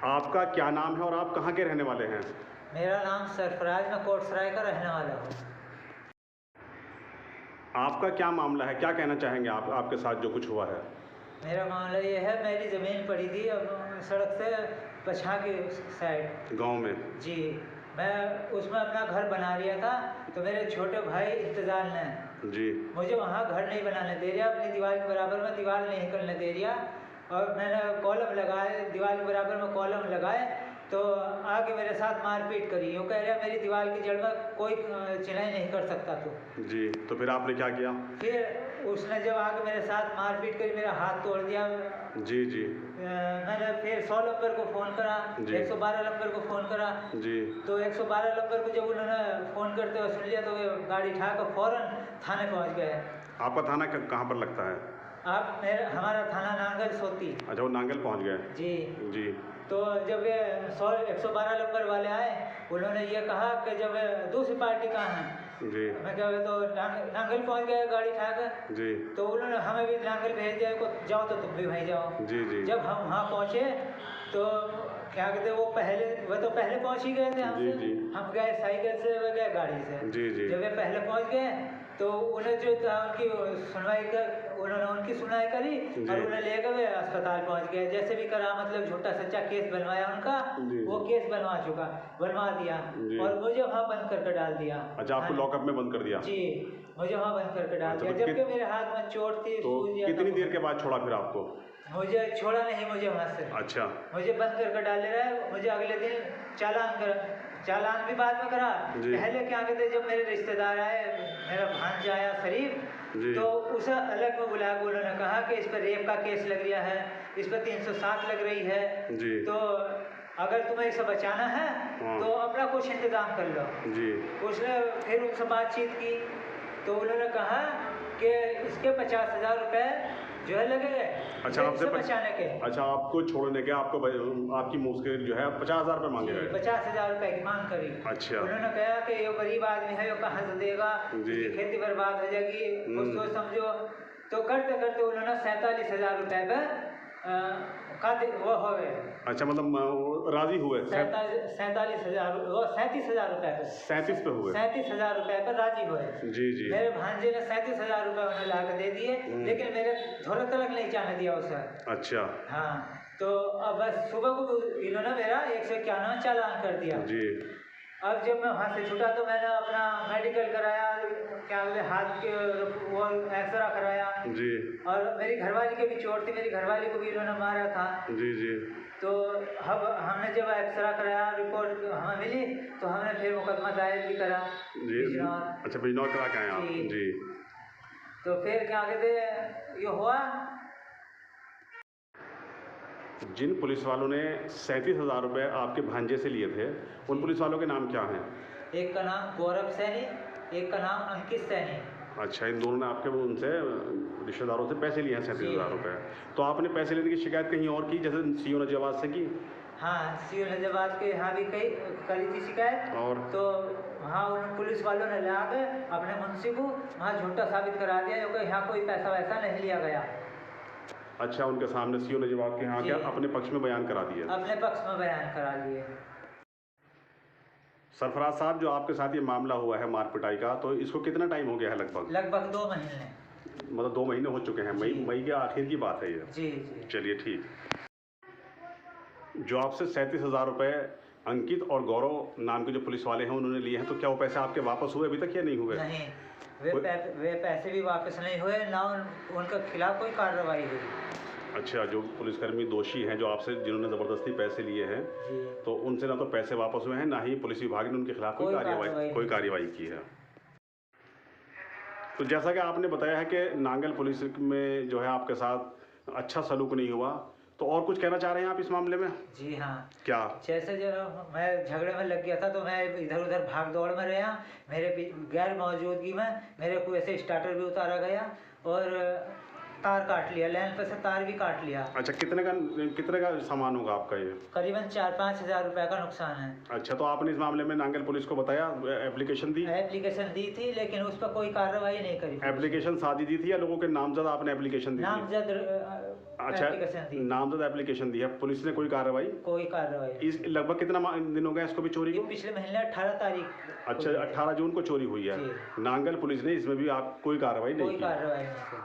आपका क्या नाम है और आप कहाँ के रहने वाले हैं? मेरा नाम सरफराज, मैं कोटसराय का रहने वाला हूँ। आपका क्या मामला है, क्या कहना चाहेंगे आप, आपके साथ जो कुछ हुआ है? मेरा मामला ये है, मेरी ज़मीन पड़ी थी अब सड़क से पछा की साइड गांव में? जी, मैं उसमें अपना घर बना लिया था, तो मेरे छोटे भाई इंतज़ार ने जी मुझे वहाँ घर नहीं बनाने दे रहा, अपनी दीवार के बराबर में दीवार नहीं करने दे रहा। और मैंने कॉलम लगाए, दीवार के बराबर में कॉलम लगाए, तो आके मेरे साथ मारपीट करी। वो कह रहा मेरी दीवार की जड़ में कोई चिनाई नहीं कर सकता तू। जी, तो फिर आपने क्या किया? फिर उसने जब आके मेरे साथ मारपीट करी, मेरा हाथ तोड़ दिया। जी जी मैंने फिर 100 नंबर को फ़ोन करा, 112 नंबर को फ़ोन करा जी। तो 112 नंबर को जब उन्होंने फ़ोन करते हुए सुन लिया तो वे गाड़ी उठा कर फ़ौरन थाने पहुंच गए। आपका थाना कहाँ पर लगता है? हमारा थाना नांगल सोती। अच्छा, वो नांगल पहुंच गए? जी जी। तो जब ये 112 नंबर वाले आए, उन्होंने ये कहा कि जब दूसरी पार्टी कहाँ है? जी मैं क्या तो नांगल पहुंच गया गाड़ी उठा कर। जी तो उन्होंने हमें भी नांगल भेज दिया को जाओ तो तुम भी वहीं जाओ। जी जी जब हम वहाँ पहुँचे तो क्या कहते वो तो पहले पहुँच ही गए थे हमसे। जी। हम गए साइकिल से, वे गए गाड़ी से। जी जी जब वे पहले पहुँच गए तो उन्हें जो था उनकी उन्होंने उनकी सुनवाई करी और उन्हें ले गए अस्पताल पहुँच गए। जैसे भी करा, मतलब झूठा सच्चा केस बनवाया उनका, वो केस बनवा दिया और मुझे वहाँ बंद करके डाल दिया। अच्छा, आपको लॉकअप में बंद कर दिया? जी, मुझे वहाँ बंद करके डाल दिया। जबकि मेरे हाथ में चोट थी। तो कितनी देर के बाद छोड़ा फिर आपको? मुझे छोड़ा नहीं, मुझे वहाँ से अच्छा, मुझे बंद करके डाल दे रहा है। मुझे अगले दिन चालान भी बाद में करा। पहले क्या कहते जब मेरे रिश्तेदार आए, मेरा भांजा आया शरीफ, तो उसे अलग में बुला के उन्होंने कहा कि इस पर रेप का केस लग रहा है, इस पर 307 लग रही है, तो अगर तुम्हें इसे बचाना है तो अपना कुछ इंतजाम कर लो। जी। उसने फिर उनसे बातचीत की तो उन्होंने कहा कि इसके 50,000 रुपये जो है लगेंगे। अच्छा, आपसे बचाने के। अच्छा, आपको छोड़ने के आपकी मुश्किल जो है 50,000 रुपये मांगे गए? 50,000 रुपये की मांग करी। अच्छा। उन्होंने कहा कि ये गरीब आदमी है, ये कहाँ से देगा, खेती बर्बाद हो जाएगी, कुछ सोच समझो। तो करते करते उन्होंने 47,000 रुपये पे वो हो गए। अच्छा, मतलब राजी हुए? 37,000 वो 37,000 रुपये पे 37 पे हुए? 37,000 रुपये पर राजी हुए। जी जी। मेरे भांजे ने 37,000 रुपये उन्हें ला कर दे दिए, लेकिन मेरे थोड़े तलक नहीं जाने दिया उसे। अच्छा। हाँ, तो अब बस सुबह को इन्होंने मेरा 151 चालान कर दिया। जी। अब जब मैं वहाँ से छूटा तो मैंने अपना मेडिकल कराया, क्या बोले हाथ के वो एक्सरा कराया। जी। और मेरी घरवाली की भी चोट थी, मेरी घरवाली को भी इन्होंने मारा था। जी जी। तो अब हमने जब एक्सरा कराया, रिपोर्ट हमें मिली, तो हमने फिर मुकदमा दायर भी करा। जी। अच्छा, बिजनौर करा के आए आप? जी। तो फिर क्या कहते ये हुआ। जिन पुलिस वालों ने 37,000 रुपये आपके भांजे से लिए थे, उन पुलिस वालों के नाम क्या हैं? एक का नाम गौरव सैनी, एक का नाम अंकित सैनी। अच्छा, इन दोनों ने आपके उनसे रिश्तेदारों से पैसे लिए हैं 37,000 रुपये। तो आपने पैसे लेने की शिकायत कहीं और की, जैसे सीओ नजाबाद से की? हाँ, सीओ नजाबाद के यहाँ भी करी थी शिकायत। और तो वहाँ उन पुलिस वालों ने ला के अपने मुंशी को वहाँ झूठा साबित करा दिया क्योंकि यहाँ कोई पैसा वैसा नहीं लिया गया। अच्छा, उनके सामने सीओ ने जवाब के यहाँ क्या अपने पक्ष में बयान करा दिए? अपने पक्ष में बयान करा लिए। सरफराज साहब, जो आपके साथ ये मामला हुआ है मारपिटाई का, तो इसको कितना टाइम हो गया है? लगभग 2 महीने। मतलब 2 महीने हो चुके हैं? मई के आखिर की बात है ये? जी जी। चलिए ठीक। जो आपसे 37,000 रुपये अंकित और गौरव नाम के जो पुलिस वाले हैं उन्होंने लिए हैं, तो क्या वो पैसे आपके वापस हुए अभी तक या नहीं हुए? नहीं, वे पैसे भी वापस नहीं हुए, ना उनके खिलाफ कोई कार्रवाई हुई। अच्छा, जो पुलिसकर्मी दोषी हैं जो आपसे जिन्होंने ज़बरदस्ती पैसे लिए हैं, तो उनसे ना तो पैसे वापस हुए हैं, ना ही पुलिस विभाग ने उनके खिलाफ कोई कार्रवाई की है। तो जैसा कि आपने बताया है कि नांगल पुलिस में जो है आपके साथ अच्छा सलूक नहीं हुआ, तो और कुछ कहना चाह रहे हैं आप इस मामले में? जी हाँ। क्या? जैसे जब मैं झगड़े में लग गया था तो मैं इधर उधर भाग दौड़ में रहा, मेरे गैर मौजूदगी में मेरे को ऐसे स्टार्टर भी उतारा गया और तार काट लिया, लाइन पर से तार भी काट लिया। अच्छा, कितने का सामान होगा आपका ये? करीबन 4-5 हज़ार रुपये का नुकसान है। अच्छा, तो आपने इस मामले में नांगल पुलिस को बताया, एप्लीकेशन दी? एप्लीकेशन दी थी, लेकिन उस पर कोई कार्रवाई नहीं करी। एप्लीकेशन सादी दी थी या लोगों के नामजद आपने एप्लीकेशन दी? नामजद अच्छा, नामजद एप्लीकेशन दी है, पुलिस ने कोई कार्रवाई? कोई कार्रवाई। इस लगभग कितना दिन हो गया इसको भी चोरी को? पिछले महीने 18 तारीख। अच्छा, 18 जून को चोरी हुई है। नांगल पुलिस ने इसमें भी आप कोई कार्रवाई नहीं की? कोई कार्रवाई नहीं की।